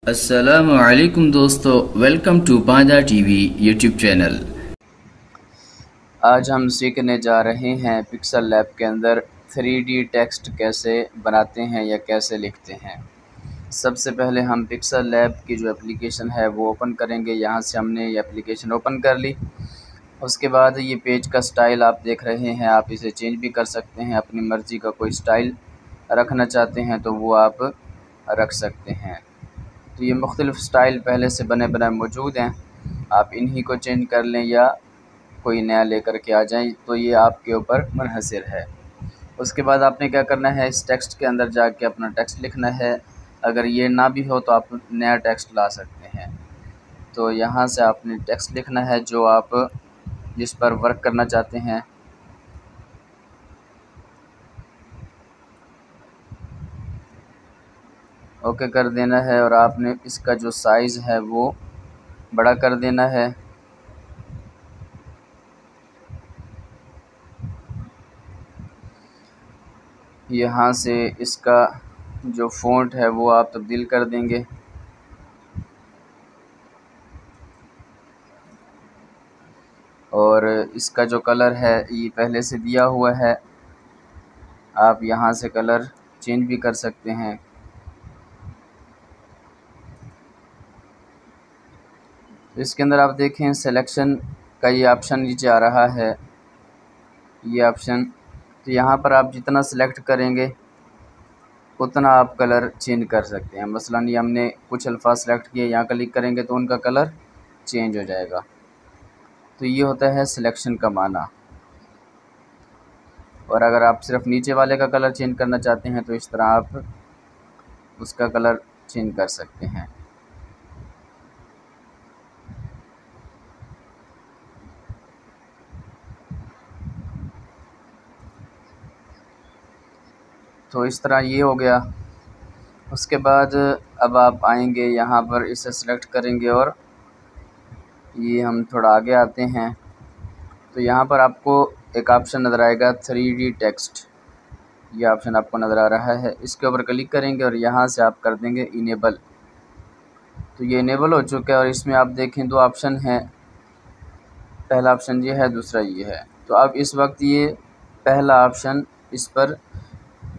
अस्सलामुअलैकुम दोस्तों, welcome to Banda TV YouTube channel. आज हम सीखने जा रहे हैं पिक्सल लैब के अंदर 3D टेक्स्ट कैसे बनाते हैं या कैसे लिखते हैं। सबसे पहले हम पिक्सल लैब की जो एप्लीकेशन है वो ओपन करेंगे। यहाँ से हमने ये एप्लीकेशन ओपन कर ली। उसके बाद ये पेज का स्टाइल आप देख रहे हैं, आप इसे चेंज भी कर सकते हैं। अपनी मर्ज़ी का कोई स्टाइल रखना चाहते हैं तो वो आप रख सकते हैं। तो ये मुख्तलिफ़ स्टाइल पहले से बने बनाए मौजूद हैं, आप इन्हीं को चेंज कर लें या कोई नया लेकर के आ जाएं, तो ये आपके ऊपर मुनहसर है। उसके बाद आपने क्या करना है, इस टेक्स्ट के अंदर जाके अपना टेक्स्ट लिखना है। अगर ये ना भी हो तो आप नया टेक्स्ट ला सकते हैं। तो यहाँ से आपने टेक्स्ट लिखना है जो आप जिस पर वर्क करना चाहते हैं। ओके कर देना है और आपने इसका जो साइज़ है वो बड़ा कर देना है। यहाँ से इसका जो फ़ॉन्ट है वो आप तब्दील कर देंगे। और इसका जो कलर है ये पहले से दिया हुआ है, आप यहाँ से कलर चेंज भी कर सकते हैं। इसके अंदर आप देखें सिलेक्शन का ये ऑप्शन नीचे आ रहा है, ये ऑप्शन। तो यहाँ पर आप जितना सिलेक्ट करेंगे उतना आप कलर चेंज कर सकते हैं। मसलन ये हमने कुछ अल्फाज सेलेक्ट किए, यहाँ क्लिक करेंगे तो उनका कलर चेंज हो जाएगा। तो ये होता है सिलेक्शन का माना। और अगर आप सिर्फ नीचे वाले का कलर चेंज करना चाहते हैं तो इस तरह आप उसका कलर चेंज कर सकते हैं। तो इस तरह ये हो गया। उसके बाद अब आप आएंगे यहाँ पर, इसे सेलेक्ट करेंगे और ये हम थोड़ा आगे आते हैं। तो यहाँ पर आपको एक ऑप्शन नज़र आएगा 3D टेक्स्ट, ये ऑप्शन आपको नज़र आ रहा है। इसके ऊपर क्लिक करेंगे और यहाँ से आप कर देंगे इनेबल। तो ये इनेबल हो चुका है और इसमें आप देखें दो ऑप्शन हैं, पहला ऑप्शन ये है, दूसरा ये है। तो अब इस वक्त ये पहला ऑप्शन इस पर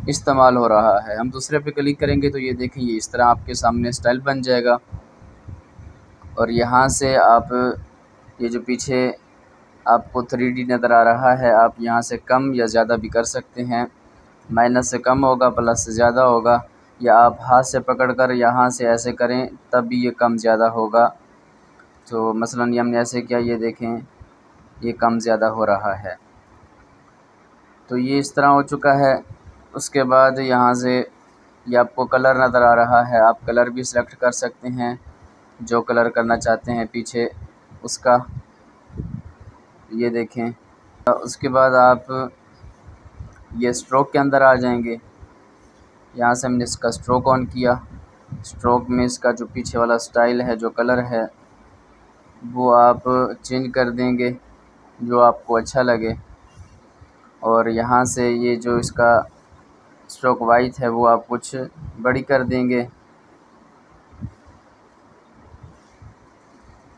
इस्तेमाल हो रहा है। हम दूसरे पे क्लिक करेंगे तो ये देखें ये इस तरह आपके सामने स्टाइल बन जाएगा। और यहाँ से आप ये जो पीछे आपको 3D नज़र आ रहा है, आप यहाँ से कम या ज़्यादा भी कर सकते हैं। माइनस से कम होगा, प्लस से ज़्यादा होगा, या आप हाथ से पकड़कर यहाँ से ऐसे करें तब भी ये कम ज़्यादा होगा। तो मसलन ये हमने ऐसे किया, ये देखें ये कम ज़्यादा हो रहा है। तो ये इस तरह हो चुका है। उसके बाद यहाँ से ये आपको कलर नज़र आ रहा है, आप कलर भी सिलेक्ट कर सकते हैं जो कलर करना चाहते हैं पीछे उसका, ये देखें। उसके बाद आप ये स्ट्रोक के अंदर आ जाएंगे। यहाँ से हमने इसका स्ट्रोक ऑन किया। स्ट्रोक में इसका जो पीछे वाला स्टाइल है, जो कलर है, वो आप चेंज कर देंगे जो आपको अच्छा लगे। और यहाँ से ये जो इसका स्ट्रोक वाइज है वो आप कुछ बड़ी कर देंगे।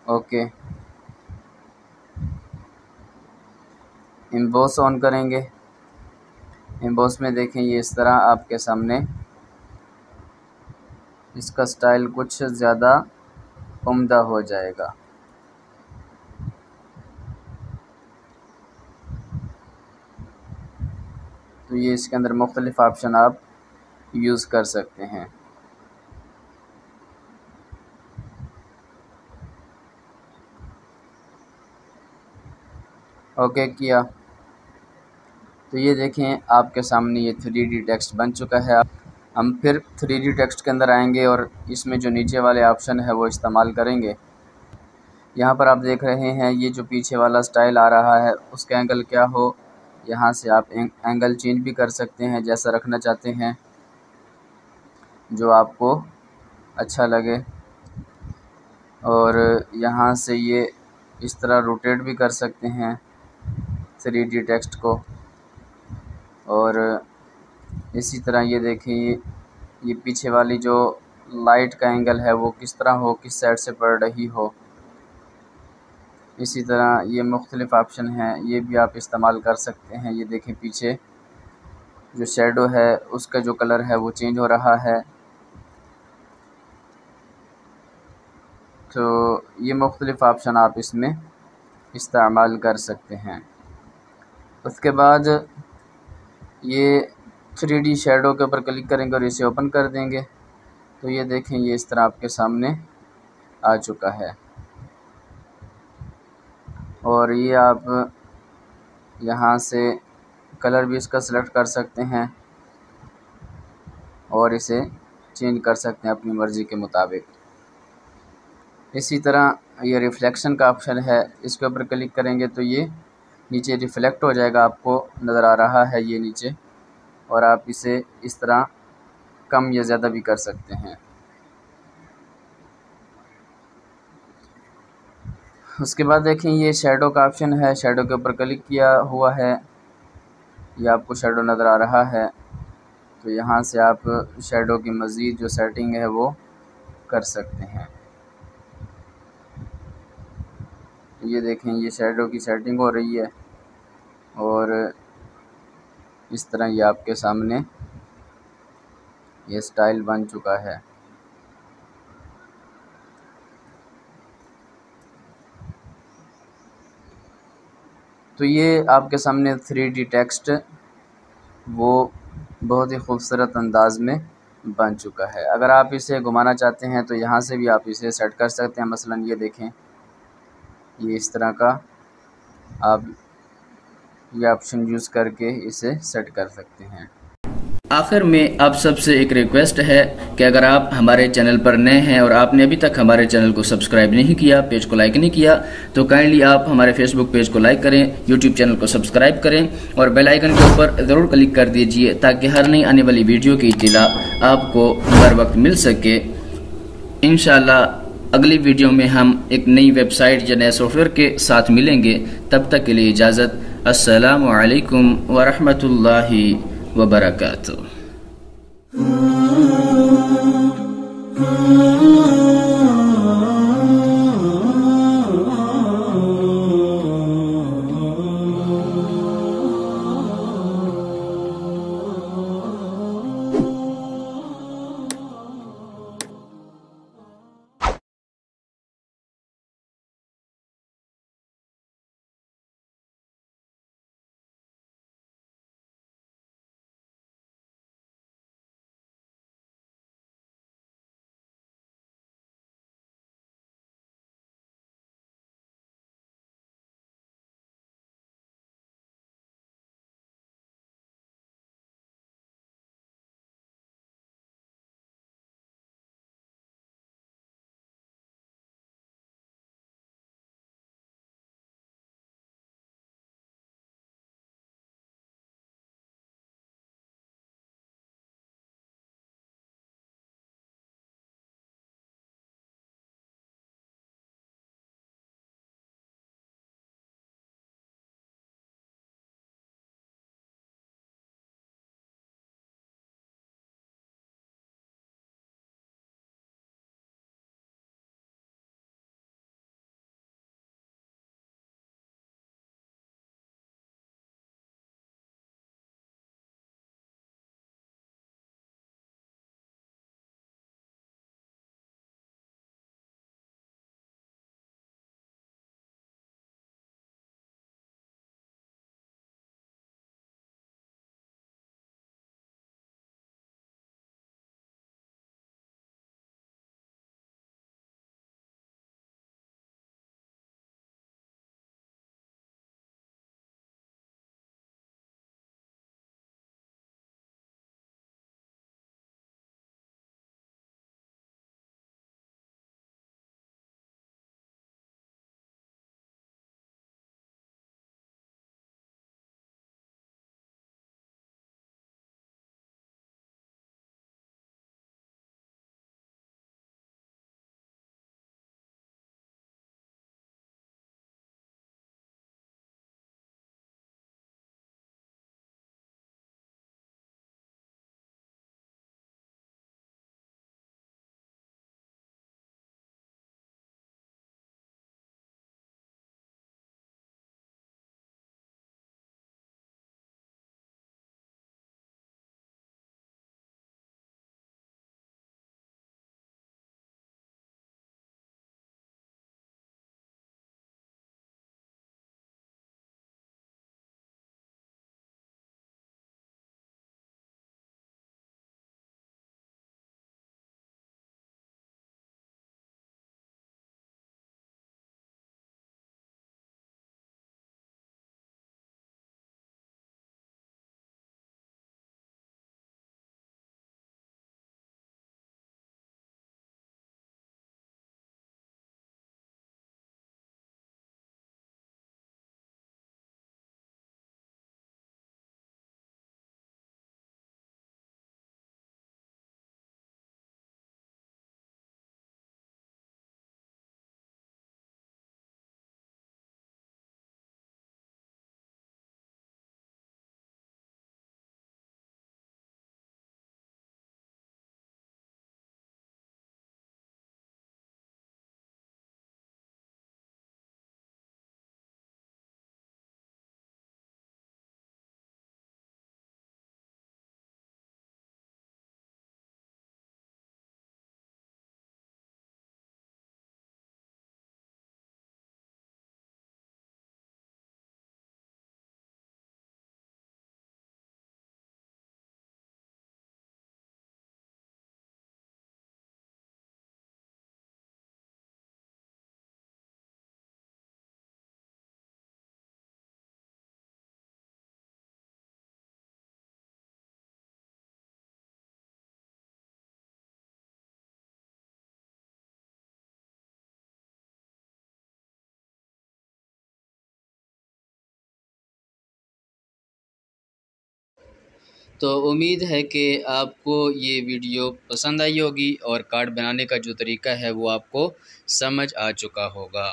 ओके, एम्बॉस ऑन करेंगे। एम्बॉस में देखें ये इस तरह आपके सामने इसका स्टाइल कुछ ज़्यादा उम्दा हो जाएगा। तो ये इसके अंदर मुख्तलिफ़ ऑप्शन आप यूज़ कर सकते हैं। ओके किया तो ये देखें आपके सामने ये 3D टेक्स्ट बन चुका है। हम फिर 3D टेक्स्ट के अंदर आएंगे और इसमें जो नीचे वाले ऑप्शन है वो इस्तेमाल करेंगे। यहाँ पर आप देख रहे हैं ये जो पीछे वाला स्टाइल आ रहा है उसका एंगल क्या हो, यहाँ से आप एंगल चेंज भी कर सकते हैं जैसा रखना चाहते हैं, जो आपको अच्छा लगे। और यहाँ से ये इस तरह रोटेट भी कर सकते हैं 3D टेक्स्ट को। और इसी तरह ये देखिए ये पीछे वाली जो लाइट का एंगल है वो किस तरह हो, किस साइड से पड़ रही हो। इसी तरह ये मुख्तलिफ़ ऑप्शन हैं, ये भी आप इस्तेमाल कर सकते हैं। ये देखें पीछे जो शेडो है उसका जो कलर है वो चेंज हो रहा है। तो ये मुख्तलिफ़ ऑप्शन आप इसमें इस्तेमाल कर सकते हैं। उसके बाद ये 3D शेडो के ऊपर क्लिक करेंगे और इसे ओपन कर देंगे तो ये देखें ये इस तरह आपके सामने आ चुका है। और ये आप यहाँ से कलर भी इसका सिलेक्ट कर सकते हैं और इसे चेंज कर सकते हैं अपनी मर्ज़ी के मुताबिक। इसी तरह ये रिफ्लेक्शन का ऑप्शन है, इसके ऊपर क्लिक करेंगे तो ये नीचे रिफ्लेक्ट हो जाएगा, आपको नज़र आ रहा है ये नीचे। और आप इसे इस तरह कम या ज़्यादा भी कर सकते हैं। उसके बाद देखें ये शेडो का ऑप्शन है, शेडो के ऊपर क्लिक किया हुआ है, ये आपको शेडो नज़र आ रहा है। तो यहाँ से आप शेडो की मज़ीद जो सेटिंग है वो कर सकते हैं। तो ये देखें ये शेडो की सेटिंग हो रही है और इस तरह ये आपके सामने ये स्टाइल बन चुका है। तो ये आपके सामने 3D टेक्स्ट वो बहुत ही खूबसूरत अंदाज़ में बन चुका है। अगर आप इसे घुमाना चाहते हैं तो यहाँ से भी आप इसे सेट कर सकते हैं। मसलन ये देखें ये इस तरह का आप ये ऑप्शन यूज़ करके इसे सेट कर सकते हैं। आखिर में आप सबसे एक रिक्वेस्ट है कि अगर आप हमारे चैनल पर नए हैं और आपने अभी तक हमारे चैनल को सब्सक्राइब नहीं किया, पेज को लाइक नहीं किया, तो काइंडली आप हमारे फेसबुक पेज को लाइक करें, यूट्यूब चैनल को सब्सक्राइब करें और बेल आइकन के ऊपर ज़रूर क्लिक कर दीजिए ताकि हर नई आने वाली वीडियो की इत्तला आपको हर वक्त मिल सके। इंशाअल्लाह अगली वीडियो में हम एक नई वेबसाइट या नए सॉफ्टवेयर के साथ मिलेंगे। तब तक के लिए इजाज़त। अस्सलामु अलैकुम वरहमतुल्लाहि वबरकातुहू। तो उम्मीद है कि आपको ये वीडियो पसंद आई होगी और कार्ड बनाने का जो तरीका है वो आपको समझ आ चुका होगा।